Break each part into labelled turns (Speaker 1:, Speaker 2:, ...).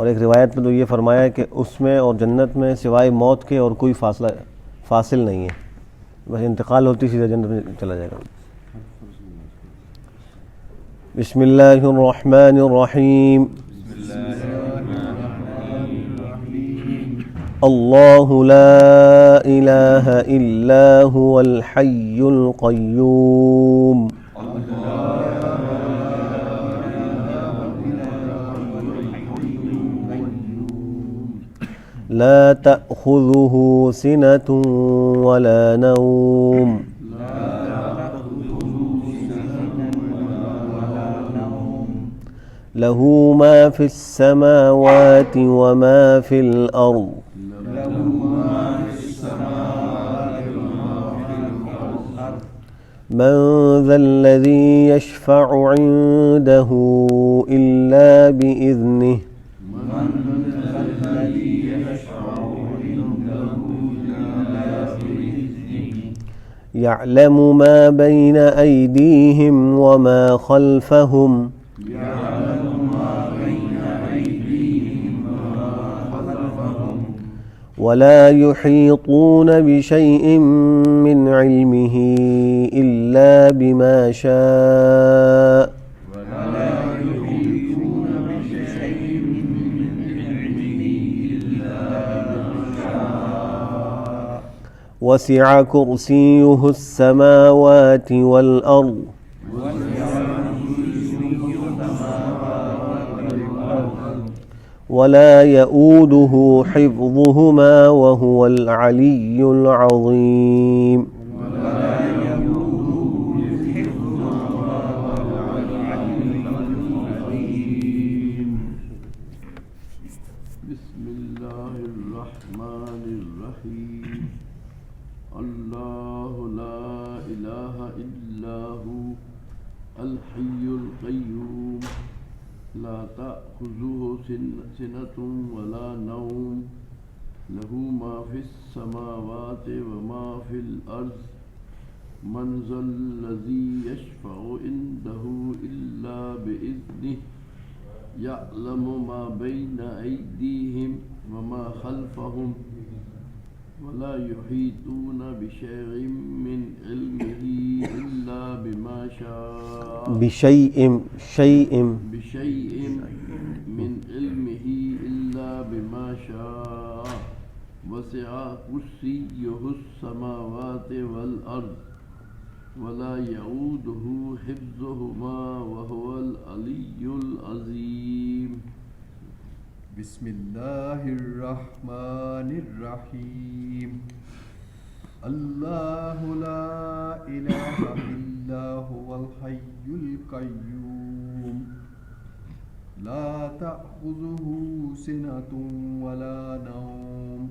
Speaker 1: और एक रिवायत में तो ये फरमाया कि उसमें और जन्नत में सिवाय मौत के और कोई फासिल नहीं है, बस इंतकाल होती सीधा जन्नत में चला जाएगा। बिस्मिल्लाहिर्रहमानिर्रहीम। अल्लाहु ला इलाहा इल्ला हुवल हय्युल क़य्यूम। ला तअख़ुज़ुहु सिनतुन वला नौम। लहू मा फिस समावाति व मा फिल अर्ज़। मन ज़ल्लज़ी यशफ़अु इंदहु इल्ला बिइज़्निहि। यअलमु मा बैन अयदीहिम व मा खल्फ़हुम। वला युहीतून बिशैइन मिन इल्मिही इल्ला बिमा शाअ। वसिअ कुर्सियुहु अस्समावाति वल अर्ज़। वला यऊदुहु हिफ्ज़ुहुमा वहुवल अलिय्युल अज़ीम।
Speaker 2: बिस्मिल्लाहिर्रहमानिर्रहीम। अल्लाहु ला इलाहा इल्ला हु अल हय्युल क़य्यूम। ला तअख़ुज़ुहु सिनतुन वला नौम। लहू मा फिस समावाति व मा फिल अर्ज़। मन ज़ल्लज़ी यशफ़अु इंदहु इल्ला बिइज़्निहि। यअलमु मा बैन अयदीहिम व मा खल्फ़हुम। वला युहीतून बिशैइन मिन इल्मिही इल्ला बिमा शाअ। बिशैइन मिन इल्मिही इल्ला बिमा शाअ। वसिअ कुर्सियुहु अस्समावाति वल अर्ज़। वला यऊदुहु हिफ्ज़ुहुमा वहुवल अलिय्युल अज़ीम।
Speaker 3: बिस्मिल्लाहिर्रहमानिर्रहीम। अल्लाहु ला इलाहा इल्ला हुवल हय्युल क़य्यूम। ला तअख़ुज़ुहु सिनतुन वला नौम।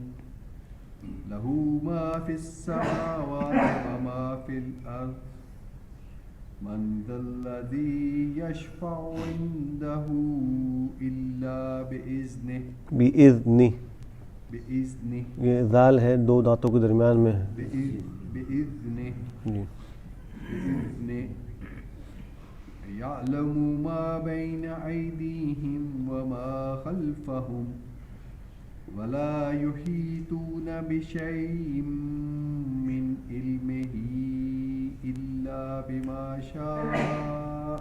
Speaker 3: लहू मा फिस समावाति व मा फिल अर्ज़। मन ज़ल्लज़ी यशफ़अु इंदहु इल्ला बिइज़्निहि।
Speaker 1: ये ज़ाल है, दो दांतों के दरमियान में है।
Speaker 3: बिइज़्निहि। यअलमु मा बैन अयदीहिम व मा खल्फ़हुम। वला युहीतून बिशैइन मिन इल्मिही इल्ला बिमा शाअ।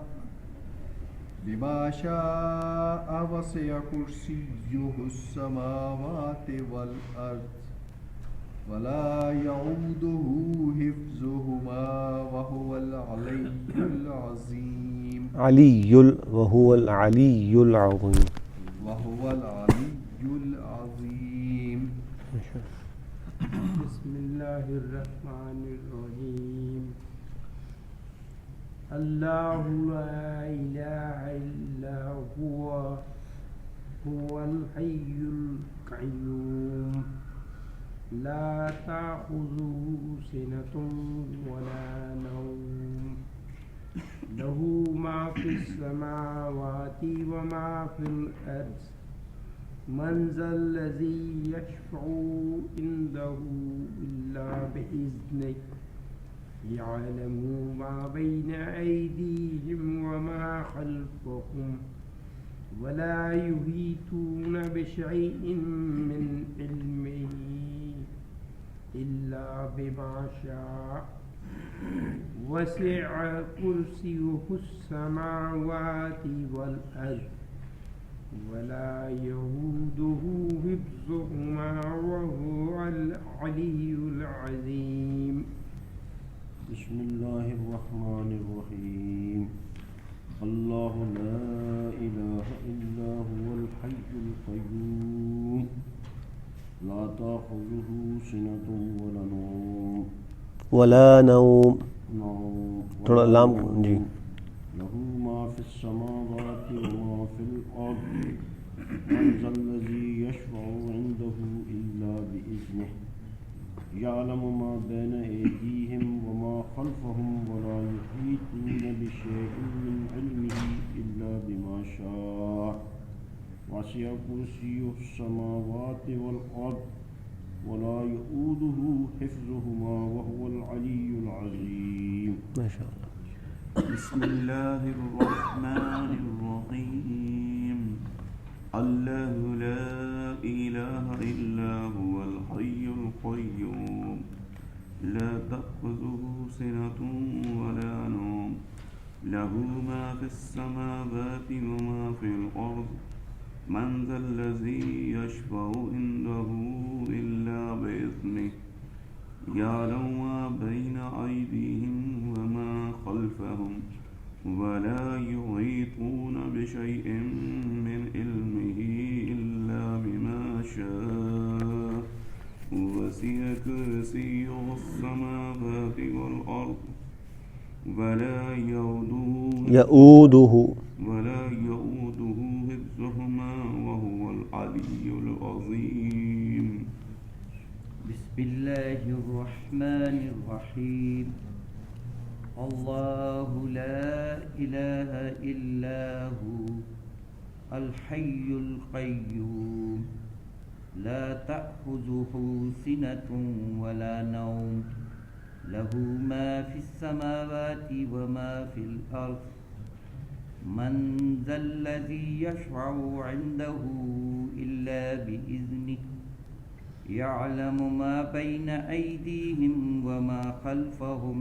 Speaker 3: वसिअ कुर्सियुहु अस्समावाति वल अर्ज़। वला यऊदुहु हिफ्ज़ुहुमा वहुवल अलिय्युल अज़ीम।
Speaker 1: वहुवल अलिय्युल
Speaker 3: अज़ीम।
Speaker 4: बिस्मिल्लाहिर्रहमानिर्रहीम। अल्लाहु ला इलाहा इल्ला हुवल हय्युल क़य्यूम। ला तअख़ुज़ुहु सिनतुन वला नौम। लहू मा फिस समावाति व मा फिल अर्ज़। मन ज़ल्लज़ी यशफ़अु इंदहु इल्ला बिइज़्निहि। यअलमु मा बैन अयदीहिम व मा खल्फ़हुम। ولا يحيطون بشيء من علمه إلا بما شاء وسع كرسيه السماوات والأرض ولا يؤوده حفظهما وهو العلي العظيم.
Speaker 5: بسم الله الرحمن الرحيم. الله لا إله إلا هو الحي القيوم لا تأخذه سنة ولا نوم
Speaker 1: ولا نوم थोड़ा लाम जी
Speaker 5: له ما في السماوات وما في الأرض من ذا الذي يشفع عنده إلا بإذنه يعلم ما بين أيديهم وما خلفهم ولا يحيطون بشيء من علمه إلا بما شاء وسع كرسيه السماوات والأرض ولا يؤوده حفظهما وهو العلي العظيم.
Speaker 1: ما شاء الله.
Speaker 6: بسم الله الرحمن الرحيم. الله لا إله إلا هو الحي القيوم لا تأخذه سنة ولا نوم له ما في السماوات وما في الأرض من ذا الذي يشفع عنده إلا بإذنه يعلم ما بين أيديهم وما خلفهم ولا يحيطون بشيء من علمه إلا بما شاء وسع كرسيه السماوات والأرض ولا
Speaker 1: يؤوده
Speaker 6: حفظهما وهو العلي العظيم.
Speaker 7: بسم الله الرحمن الرحيم. الله لا إله إلا هو الحي القيوم لا تأخذه سنة ولا نوم له ما في السماوات وما في الأرض من ذا الذي يشفع عنده إلا بإذنه يعلم ما بين أيديهم وما خلفهم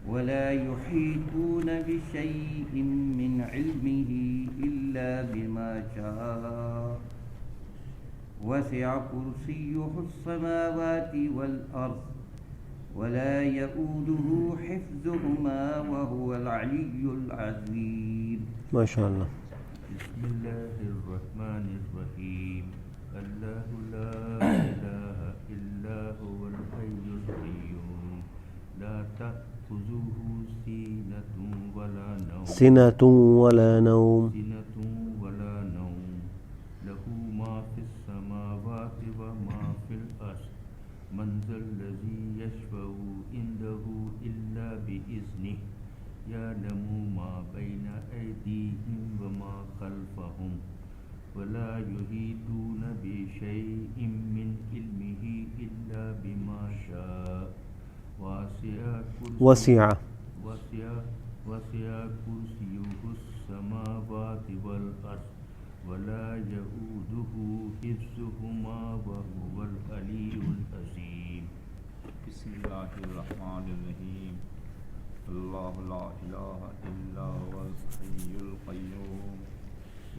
Speaker 7: ولا يحيطون بشيء من علمه إلا بما شاء وسع كرسيه السماوات والأرض ولا يؤوده حفظهما وهو العلي العظيم.
Speaker 1: ما شاء الله.
Speaker 6: بسم الله الرحمن الرحيم. الله لا إله إلا هو الحي القيوم لا تأخذه سنة ولا نوم له ما في السماوات وما في الأرض من ذا الذي يشفع عنده إلا بإذنه يعلم ما بين أيديهم وما خلفهم ولا يحيطون بشيء من علمه إلا بما شاء وسع كرسيه السماوات والأرض ولا يؤوده حفظهما وهو العلي العظيم.
Speaker 3: بسم الله الرحمن الرحيم. الله لا إله إلا هو الحي القيوم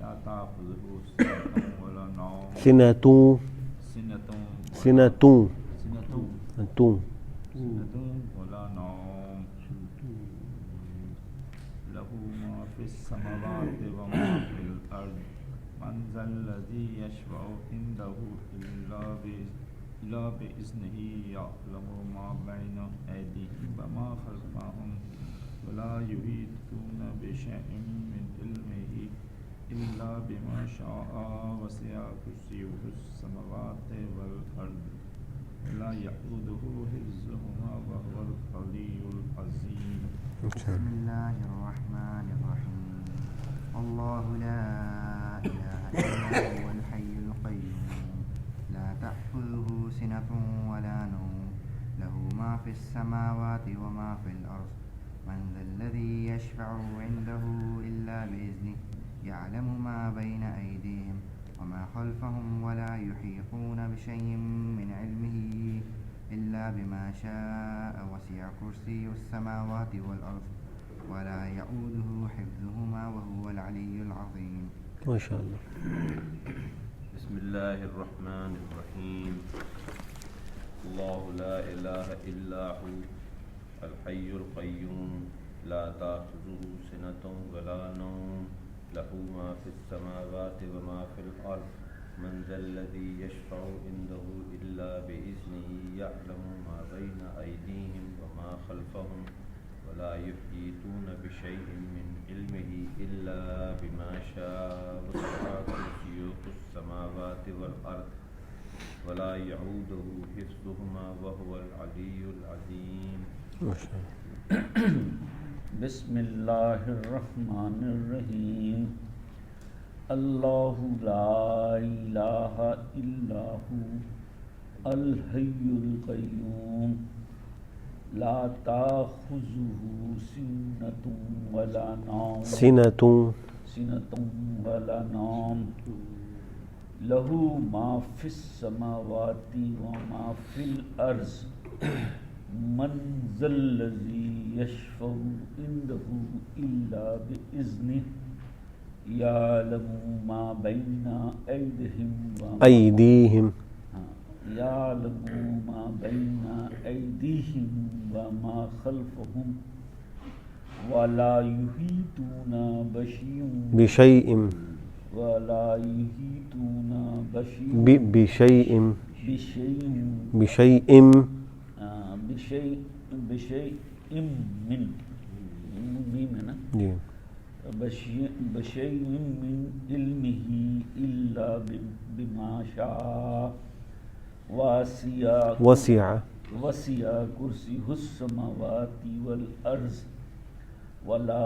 Speaker 3: لا تأخذه سنة ولا نوم
Speaker 1: سنة
Speaker 3: ولا نوم له ما في السماوات وما في الأرض من ذا الذي يشفع عنده إلا بإذنه يعلم ما بين أيديهم وما خلفهم ولا يحيطون بشيء من علمه إلا بما شاء وسع كرسيه السماوات والأرض ولا يؤوده حفظهما وهو العلي العظيم.
Speaker 8: بسم الله الرحمن الرحيم. الله لا إله إلا هو الحي القيوم لا تأخذه سنة ولا نوم له ما في السماوات وما في الأرض من ذا الذي يشفع عنده إلا بإذنه يعلم ما بين أيديهم وما خلفهم ولا يحيطون بشيء من علمه إلا بما شاء وسع كرسيه السماوات والأرض ولا يؤوده حفظهما وهو العلي العظيم.
Speaker 1: ما شاء الله.
Speaker 6: بسم الله الرحمن الرحيم. الله لا إله إلا هو الحي القيوم لا تأخذه سنة ولا نوم له ما في السماوات وما في الأرض من ذا الذي يشفع عنده إلا بإذنه يعلم ما بين أيديهم وما خلفهم ولا يحيطون بشيء من علمه إلا بما شاء وسع كرسيه السماوات والأرض ولا يعوده حفظهما وهو العلي العظيم.
Speaker 1: ما شاء الله.
Speaker 9: بسم الله الرحمن الرحيم. الله لا إله إلا هو الحي القيوم لا تأخذه سنة ولا نوم سنة ولا نوم له ما في السماوات وما في الأرض من ذا الذي يشفع عنده إلا بإذنه يعلم ما بين أيديهم يعلم ما بين أيديهم وما خلفهم ولا يحيطون بشيء ولا يحيطون بشيء من علمه إلا بما شاء وسع كرسيه السماوات والأرض ولا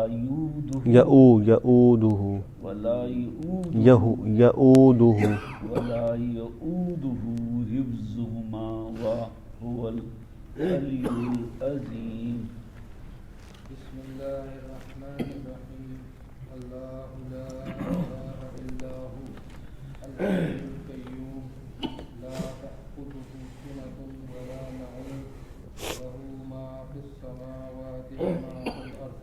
Speaker 9: يؤوده حفظهما وهو العلي العظيم.
Speaker 4: بسم الله الرحمن الرحيم. الله لا إله إلا هو الحي القيوم لا تأخذه سنة ولا نوم له ما في السماوات وما في الأرض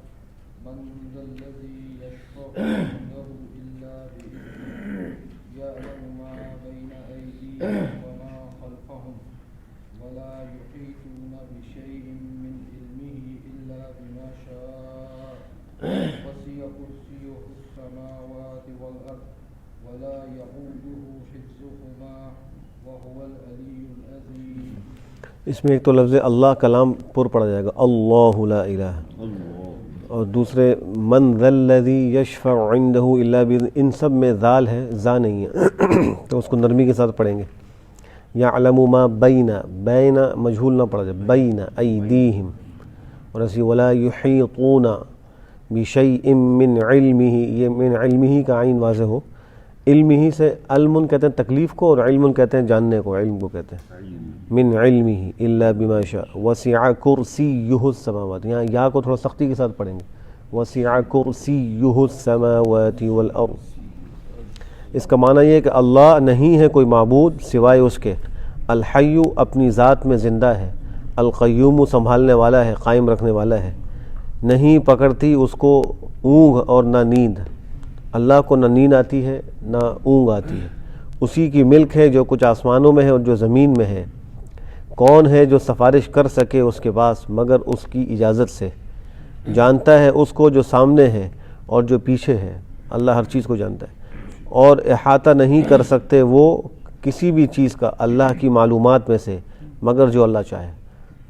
Speaker 4: من ذا الذي يشفع عنده إلا بإذنه يعلم ما بين أيديهم وما خلفهم ولا يحيطون بشيء من علمه إلا بما شاء وسع كرسيه السماوات والأرض ولا يؤوده حفظهما وهو العلي العظيم.
Speaker 1: इसमें एक तो लफ्ज़ अल्लाह कलाम पुर पढ़ा जाएगा अल्लाहु ला इलाहा और दूसरे मन ज़ल्लज़ी यशफ़अउ इंदहु इल्ला बिइज़्निही, इन सब में ज़ाल है ज़ा नहीं है तो उसको नरमी के साथ पढ़ेंगे. यअलमु मा बैना मजहूल ना पढ़ा जाए बैना अयदीहिम और ऐसी वला युहीतूना बिशैइन मिन इल्मिही, ये मिन इल्मिही का आइन वाज़ेह हो. इल्मिही से अल्मुन कहते हैं तकलीफ़ को और इल्मुन कहते हैं जानने को, इल्म को कहते हैं. मिन इल्मिही इल्ला बिमा शा वसिअ कुर्सियुहुस समावात, यहाँ या को थोड़ा सख्ती के साथ पढ़ेंगे. वसिअ कुर्सियुहुस समावाति वल अर्ज़. इसका माना ये है कि अल्लाह नहीं है कोई माबूद सिवाय उसके. अल हय्यु अपनी ज़ात में ज़िंदा है. अल क़य्यूम संभालने वाला है, कायम रखने वाला है. नहीं पकड़ती उसको ऊँघ और ना नींद. अल्लाह को ना नींद आती है ना ऊँघ आती है. उसी की मिल्क है जो कुछ आसमानों में है और जो ज़मीन में है. कौन है जो सिफारिश कर सके उसके पास मगर उसकी इजाज़त से. जानता है उसको जो सामने है और जो पीछे है. अल्लाह हर चीज़ को जानता है और इहाता नहीं कर सकते वो किसी भी चीज़ का अल्लाह की मालूमात में से मगर जो अल्लाह चाहे.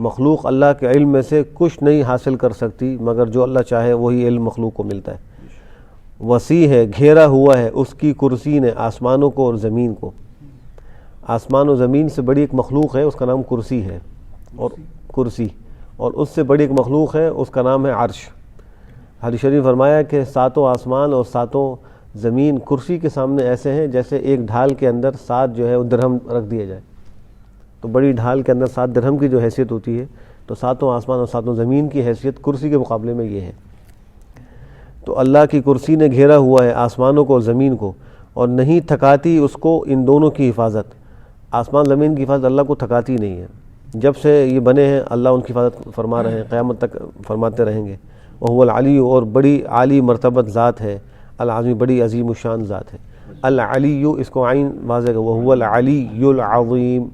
Speaker 1: मखलूक अल्लाह के इल्म में से कुछ नहीं हासिल कर सकती मगर जो अल्लाह चाहे वही इल्म मखलूक को मिलता है. वसी है, घेरा हुआ है उसकी कुर्सी ने आसमानों को और ज़मीन को. आसमान और ज़मीन से बड़ी एक मखलूक है उसका नाम कुर्सी है और कुर्सी, और उससे बड़ी एक मखलूक है उसका नाम है अर्श. हदीस शरीफ फरमाया कि सातों आसमान और सातों ज़मीन कुर्सी के सामने ऐसे हैं जैसे एक ढाल के अंदर 7 जो है वो दिरहम रख दिया जाए. तो बड़ी ढाल के अंदर 7 दिरहम की जो हैसियत होती है तो सातों आसमान और सातों ज़मीन की हैसियत कुर्सी के मुकाबले में ये है. तो अल्लाह की कुर्सी ने घेरा हुआ है आसमानों को और ज़मीन को, और नहीं थकाती उसको इन दोनों की हिफाजत। आसमान ज़मीन की हिफाजत अल्लाह को थकाती नहीं है। जब से ये बने हैं अल्लाह उनकी हिफाजत फरमा रहे हैं, क़यामत तक फरमाते रहेंगे। वहुवल अली, और बड़ी आली मरतबत ज़ात है, अल आज़ीम बड़ी अजीम शान ज़ात है। अल अली, इसको आइन वाज़ेह, वहुवल अलीयुल अज़ीम,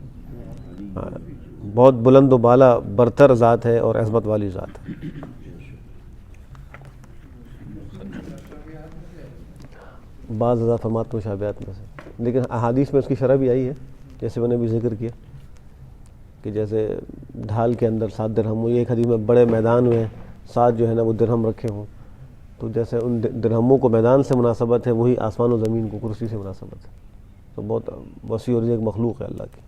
Speaker 1: बहुत बुलंद व बाला बरतर ज़ात है और अज़मत वाली ज़ात है। बाज़ ज़्यादा फरमात में शाबियात में से, लेकिन अहादीस में उसकी शरह भी आई है, जैसे मैंने भी जिक्र किया कि जैसे ढाल के अंदर 7 दिरहम हो, एक हदीस में बड़े मैदान में 7 जो है ना वो दिरहम रखे हों, तो जैसे उन दिरहमों को मैदान से मुनासबत है, वही आसमान और ज़मीन को कुर्सी से मुनासबत है। तो बहुत वसी और एक मखलूक है अल्लाह की।